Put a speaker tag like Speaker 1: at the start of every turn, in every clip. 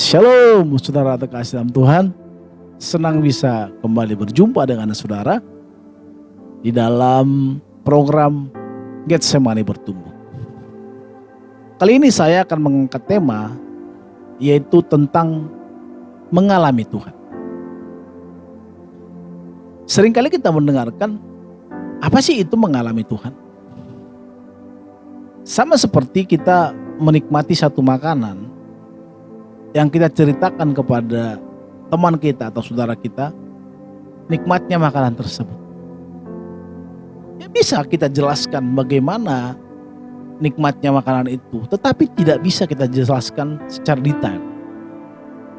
Speaker 1: Shalom saudara terkasih dalam Tuhan. Senang bisa kembali berjumpa dengan saudara di dalam program Getsemani Bertumbuh. Kali ini saya akan mengangkat tema yaitu tentang mengalami Tuhan. Seringkali kita mendengarkan apa sih itu mengalami Tuhan? Sama seperti kita menikmati satu makanan yang kita ceritakan kepada teman kita atau saudara kita, nikmatnya makanan tersebut. Ya bisa kita jelaskan bagaimana nikmatnya makanan itu, tetapi tidak bisa kita jelaskan secara detail.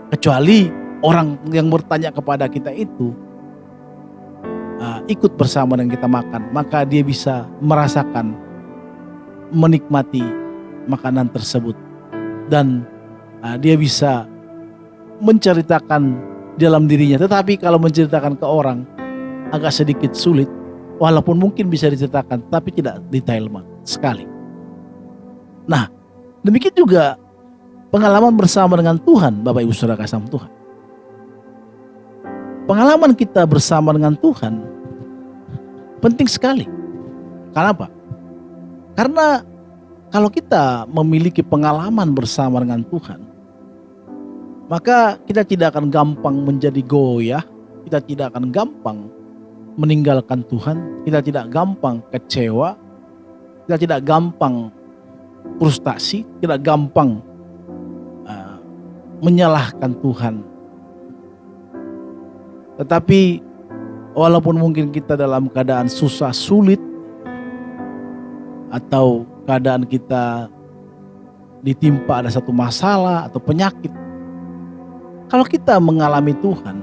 Speaker 1: Kecuali orang yang bertanya kepada kita itu ikut bersama dengan kita makan, maka dia bisa merasakan, menikmati makanan tersebut, dan dia bisa menceritakan dalam dirinya. Tetapi kalau menceritakan ke orang agak sedikit sulit, walaupun mungkin bisa diceritakan, tapi tidak detail sekali. Nah, demikian juga pengalaman bersama dengan Tuhan, Bapak Ibu Saudara kasih Tuhan. Pengalaman kita bersama dengan Tuhan penting sekali. Kenapa? Karena kalau kita memiliki pengalaman bersama dengan Tuhan, maka kita tidak akan gampang menjadi goyah, kita tidak akan gampang meninggalkan Tuhan, kita tidak gampang kecewa, kita tidak gampang frustasi, tidak gampang menyalahkan Tuhan. Tetapi walaupun mungkin kita dalam keadaan susah, sulit, atau keadaan kita ditimpa ada satu masalah atau penyakit, kalau kita mengalami Tuhan,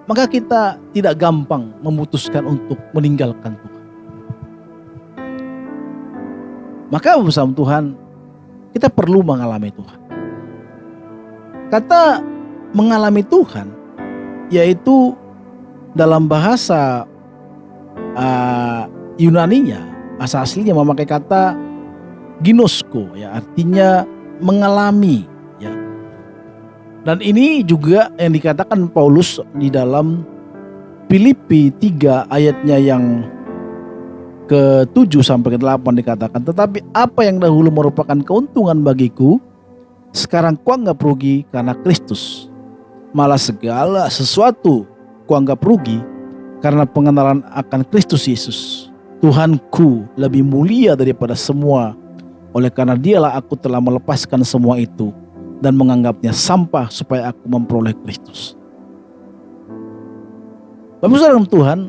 Speaker 1: maka kita tidak gampang memutuskan untuk meninggalkan Tuhan. Maka bersama Tuhan, kita perlu mengalami Tuhan. Kata mengalami Tuhan, yaitu dalam bahasa Yunaninya, bahasa aslinya memakai kata ginosko, ya, artinya mengalami, ya. Dan ini juga yang dikatakan Paulus di dalam Filipi 3 ayatnya yang ke-7 sampai ke-8 dikatakan, tetapi apa yang dahulu merupakan keuntungan bagiku, sekarang kuanggap rugi karena Kristus. Malah segala sesuatu kuanggap rugi karena pengenalan akan Kristus Yesus, Tuhanku, lebih mulia daripada semua. Oleh karena dialah aku telah melepaskan semua itu dan menganggapnya sampah supaya aku memperoleh Kristus. Bapak Saudara Tuhan,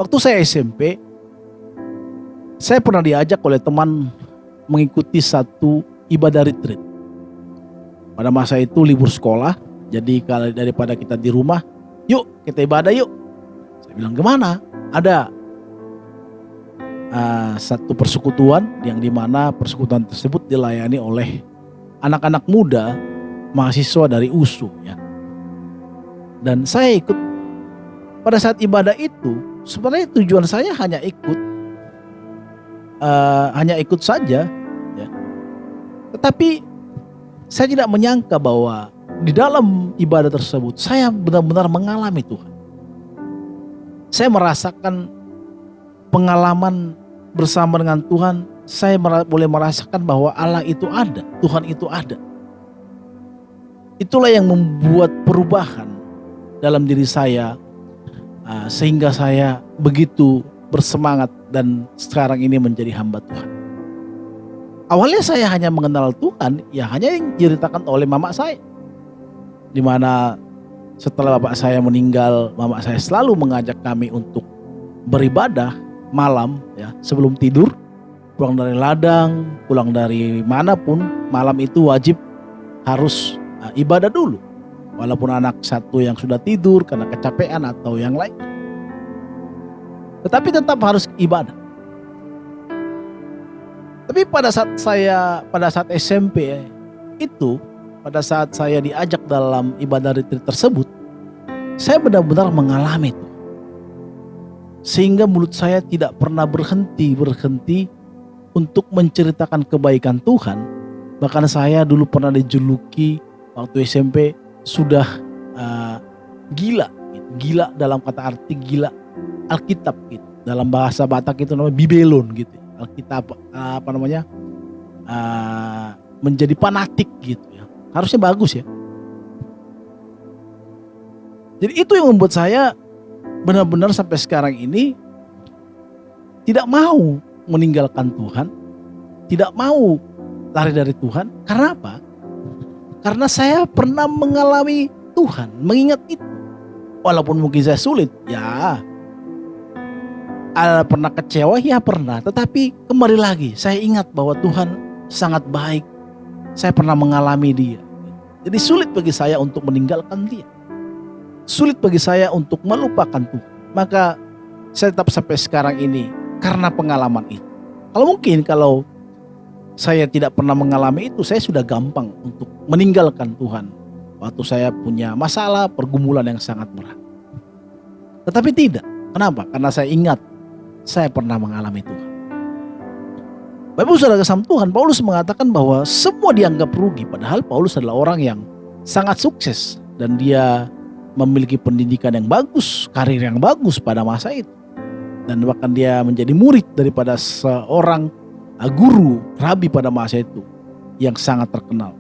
Speaker 1: waktu saya SMP, saya pernah diajak oleh teman mengikuti satu ibadah retreat. Pada masa itu libur sekolah, jadi kalau daripada kita di rumah, yuk kita ibadah yuk. Saya bilang, gimana? Ada satu persekutuan yang dimana persekutuan tersebut dilayani oleh anak-anak muda mahasiswa dari USU, ya. Dan saya ikut. Pada saat ibadah itu sebenarnya tujuan saya hanya ikut saja, ya. Tetapi saya tidak menyangka bahwa di dalam ibadah tersebut saya benar-benar mengalami Tuhan. Saya merasakan pengalaman bersama dengan Tuhan. Saya boleh merasakan bahwa Allah itu ada, Tuhan itu ada. Itulah yang membuat perubahan dalam diri saya, sehingga saya begitu bersemangat dan sekarang ini menjadi hamba Tuhan. Awalnya saya hanya mengenal Tuhan, ya hanya yang diceritakan oleh mama saya. Dimana setelah bapak saya meninggal, mama saya selalu mengajak kami untuk beribadah malam, ya, sebelum tidur. Pulang dari ladang, pulang dari manapun, malam itu wajib harus ibadah dulu. Walaupun anak satu yang sudah tidur karena kecapean atau yang lain, tetapi tetap harus ibadah. Tapi pada saat SMP itu, pada saat saya diajak dalam ibadah retreat tersebut, saya benar-benar mengalami itu. Sehingga mulut saya tidak pernah berhenti untuk menceritakan kebaikan Tuhan. Bahkan saya dulu pernah dijuluki waktu SMP sudah gila gitu. Gila dalam kata arti gila Alkitab gitu. Dalam bahasa Batak itu namanya bibelon gitu. Alkitab menjadi fanatik gitu ya. Harusnya bagus ya. Jadi itu yang membuat saya benar-benar sampai sekarang ini tidak mau meninggalkan Tuhan, tidak mau lari dari Tuhan. Karena apa? Karena saya pernah mengalami Tuhan, mengingat itu. Walaupun mungkin saya sulit, ya pernah kecewa, ya pernah. Tetapi kembali lagi, saya ingat bahwa Tuhan sangat baik. Saya pernah mengalami Dia. Jadi sulit bagi saya untuk meninggalkan Dia. Sulit bagi saya untuk melupakan Tuhan. Maka saya tetap sampai sekarang ini karena pengalaman itu. Kalau saya tidak pernah mengalami itu, saya sudah gampang untuk meninggalkan Tuhan. Waktu saya punya masalah, pergumulan yang sangat berat. Tetapi tidak. Kenapa? Karena saya ingat saya pernah mengalami Tuhan. Bapak saudara kasih Tuhan, Paulus mengatakan bahwa semua dianggap rugi. Padahal Paulus adalah orang yang sangat sukses. Dan dia memiliki pendidikan yang bagus, karir yang bagus pada masa itu. Dan bahkan dia menjadi murid daripada seorang guru, rabi pada masa itu yang sangat terkenal.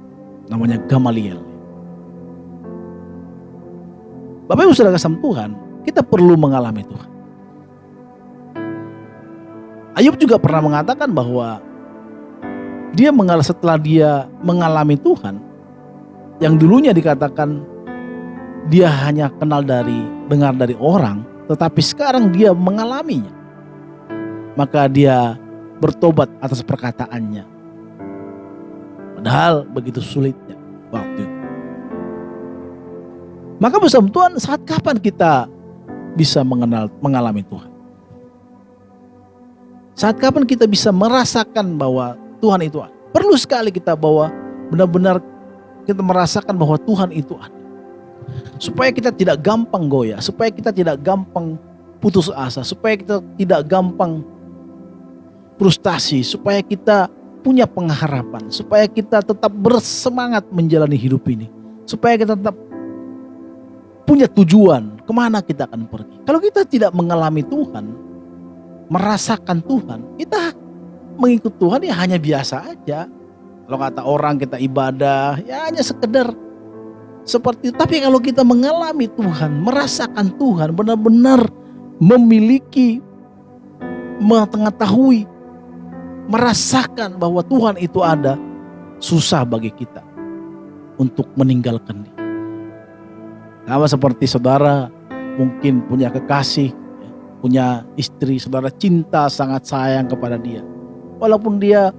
Speaker 1: Namanya Gamaliel. Bapak Ibu saudara kasih Tuhan, kita perlu mengalami Tuhan. Ayub juga pernah mengatakan bahwa setelah dia mengalami Tuhan, yang dulunya dikatakan dia hanya dengar dari orang, tetapi sekarang dia mengalaminya. Maka dia bertobat atas perkataannya. Padahal begitu sulitnya waktu itu. Maka bersama Tuhan, saat kapan kita bisa mengalami Tuhan? Saat kapan kita bisa merasakan bahwa Tuhan itu ada? Perlu sekali kita bahwa benar-benar kita merasakan bahwa Tuhan itu ada. Supaya kita tidak gampang goyah, supaya kita tidak gampang putus asa, supaya kita tidak gampang frustasi, supaya kita punya pengharapan, supaya kita tetap bersemangat menjalani hidup ini, supaya kita tetap punya tujuan kemana kita akan pergi. Kalau kita tidak mengalami Tuhan, merasakan Tuhan, kita mengikut Tuhan ya hanya biasa aja. Kalau kata orang kita ibadah ya hanya sekedar seperti itu. Tapi kalau kita mengalami Tuhan, merasakan Tuhan, benar-benar memiliki, mengetahui, merasakan bahwa Tuhan itu ada, susah bagi kita untuk meninggalkan Dia. Sama seperti saudara mungkin punya kekasih, punya istri, saudara cinta sangat sayang kepada dia. Walaupun dia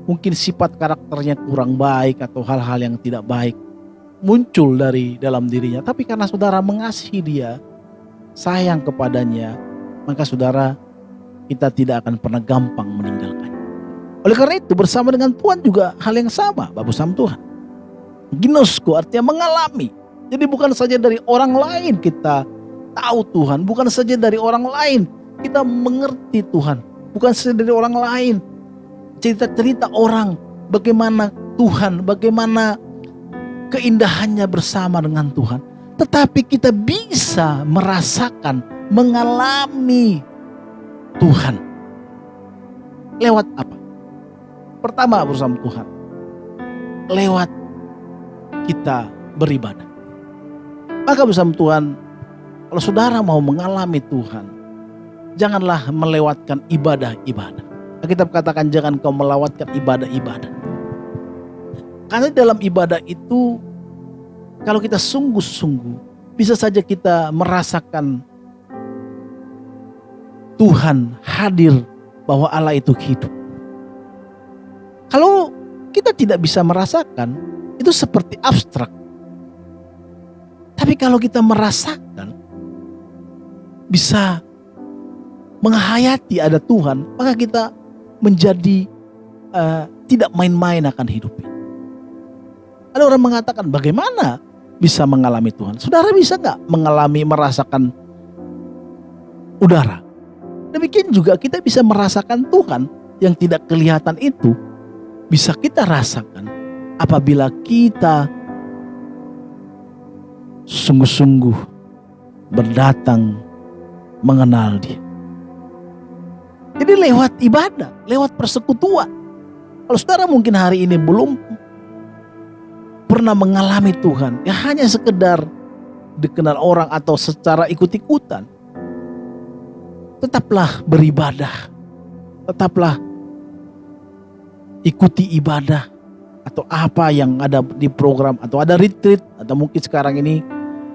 Speaker 1: mungkin sifat karakternya kurang baik atau hal-hal yang tidak baik muncul dari dalam dirinya. Tapi karena saudara mengasihi dia, sayang kepadanya, maka saudara, kita tidak akan pernah gampang meninggalkannya. Oleh karena itu bersama dengan Tuhan juga hal yang sama, Bapak sama Tuhan. Ginosko artinya mengalami. Jadi bukan saja dari orang lain kita tahu Tuhan, bukan saja dari orang lain kita mengerti Tuhan, bukan saja dari orang lain cerita-cerita orang bagaimana Tuhan, bagaimana keindahannya bersama dengan Tuhan, tetapi kita bisa merasakan, mengalami Tuhan. Lewat apa? Pertama bersama Tuhan, lewat kita beribadah. Maka bersama Tuhan, kalau saudara mau mengalami Tuhan, janganlah melewatkan ibadah-ibadah. Kita katakan jangan kau melewatkan ibadah-ibadah. Karena dalam ibadah itu, kalau kita sungguh-sungguh, bisa saja kita merasakan Tuhan hadir, bahwa Allah itu hidup. Kalau kita tidak bisa merasakan, itu seperti abstrak. Tapi kalau kita merasakan, bisa menghayati ada Tuhan, maka kita menjadi tidak main-main akan hidup ini. Ada orang mengatakan bagaimana bisa mengalami Tuhan? Saudara bisa gak merasakan udara? Demikian juga kita bisa merasakan Tuhan yang tidak kelihatan itu. Bisa kita rasakan apabila kita sungguh-sungguh berdatang mengenal Dia. Jadi lewat ibadah, lewat persekutuan. Kalau saudara mungkin hari ini belum pernah mengalami Tuhan, ya hanya sekedar dikenal orang atau secara ikut-ikutan, tetaplah beribadah, tetaplah ikuti ibadah atau apa yang ada di program, atau ada retreat, atau mungkin sekarang ini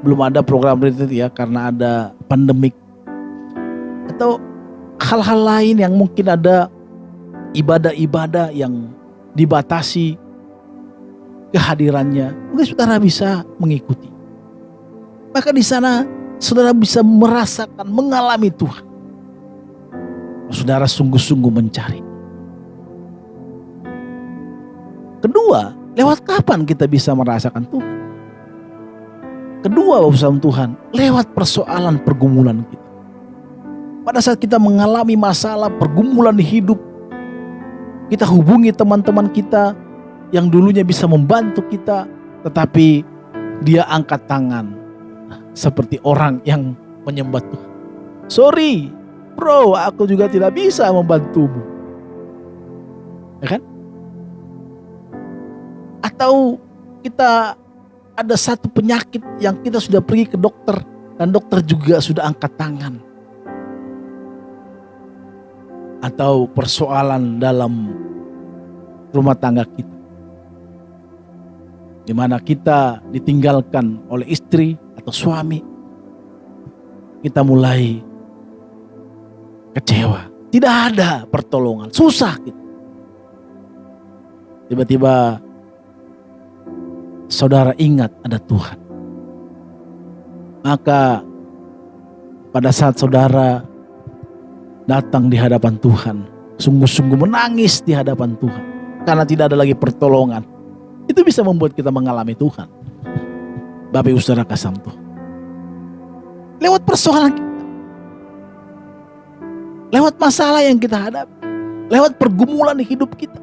Speaker 1: belum ada program retreat ya karena ada pandemik, atau hal-hal lain yang mungkin ada ibadah-ibadah yang dibatasi kehadirannya, mungkin saudara bisa mengikuti. Maka di sana saudara bisa merasakan, mengalami Tuhan. Saudara sungguh-sungguh mencari. Kedua, lewat kapan kita bisa merasakan Tuhan? Kedua, Bapak Tuhan, lewat persoalan pergumulan kita. Pada saat kita mengalami masalah pergumulan di hidup, kita hubungi teman-teman kita yang dulunya bisa membantu kita, tetapi dia angkat tangan seperti orang yang menyembah Tuhan. Sorry bro, aku juga tidak bisa membantumu. Ya kan? Atau kita ada satu penyakit yang kita sudah pergi ke dokter, dan dokter juga sudah angkat tangan. Atau persoalan dalam rumah tangga kita, di mana kita ditinggalkan oleh istri atau suami, kita mulai kecewa, tidak ada pertolongan, susah gitu. Tiba-tiba saudara ingat ada Tuhan. Maka pada saat saudara datang di hadapan Tuhan, sungguh-sungguh menangis di hadapan Tuhan karena tidak ada lagi pertolongan, itu bisa membuat kita mengalami Tuhan. Bapak Ibu Saudara kasih Tuhan, lewat persoalan kita, lewat masalah yang kita hadapi, lewat pergumulan di hidup kita,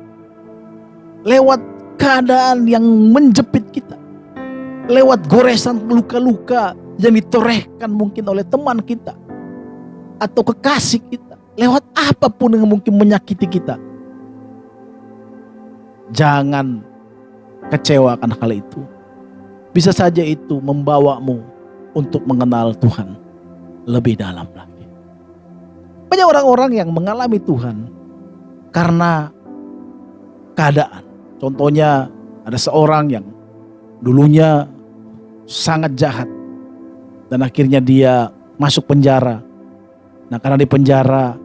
Speaker 1: lewat keadaan yang menjepit kita, lewat goresan luka-luka yang ditorehkan mungkin oleh teman kita atau kekasih kita, lewat apapun yang mungkin menyakiti kita. Jangan kecewakan hal itu. Bisa saja itu membawamu untuk mengenal Tuhan lebih dalam lagi. Banyak orang-orang yang mengalami Tuhan karena keadaan. Contohnya ada seorang yang dulunya sangat jahat dan akhirnya dia masuk penjara. Nah, karena di penjara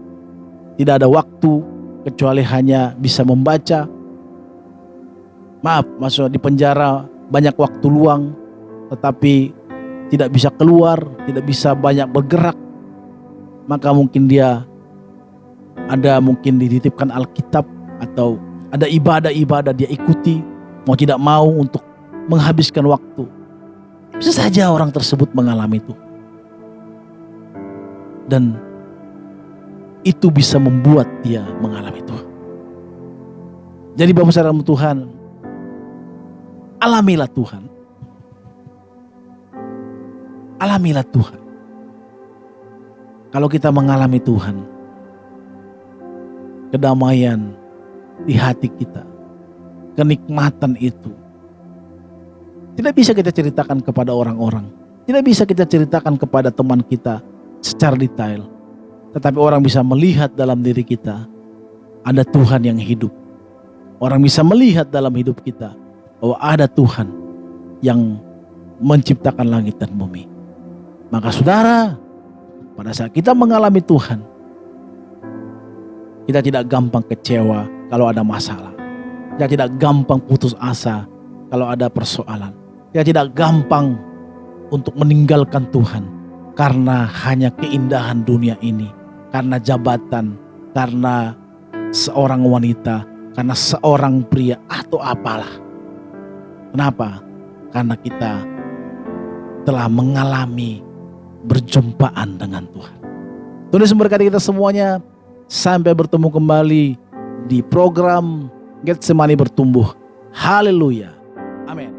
Speaker 1: tidak ada waktu kecuali hanya bisa membaca. Maksudnya di penjara banyak waktu luang, tetapi tidak bisa keluar, tidak bisa banyak bergerak. Maka mungkin dia mungkin dititipkan Alkitab atau ada ibadah-ibadah dia ikuti, mau tidak mau untuk menghabiskan waktu. Bisa saja orang tersebut mengalami itu. Dan itu bisa membuat dia mengalami itu. Jadi Bapak Saudara Tuhan, alamilah Tuhan. Alamilah Tuhan. Kalau kita mengalami Tuhan, kedamaian di hati kita, kenikmatan itu tidak bisa kita ceritakan kepada orang-orang, tidak bisa kita ceritakan kepada teman kita secara detail, tetapi orang bisa melihat dalam diri kita ada Tuhan yang hidup. Orang bisa melihat dalam hidup kita bahwa ada Tuhan yang menciptakan langit dan bumi. Maka saudara, pada saat kita mengalami Tuhan, kita tidak gampang kecewa kalau ada masalah. Kita tidak gampang putus asa kalau ada persoalan. Kita tidak gampang untuk meninggalkan Tuhan karena hanya keindahan dunia ini, karena jabatan, karena seorang wanita, karena seorang pria atau apalah. Kenapa? Karena kita telah mengalami berjumpaan dengan Tuhan. Tuhan Yesus memberkati kita semuanya. Sampai bertemu kembali di program Getsemani Bertumbuh. Haleluya. Amin.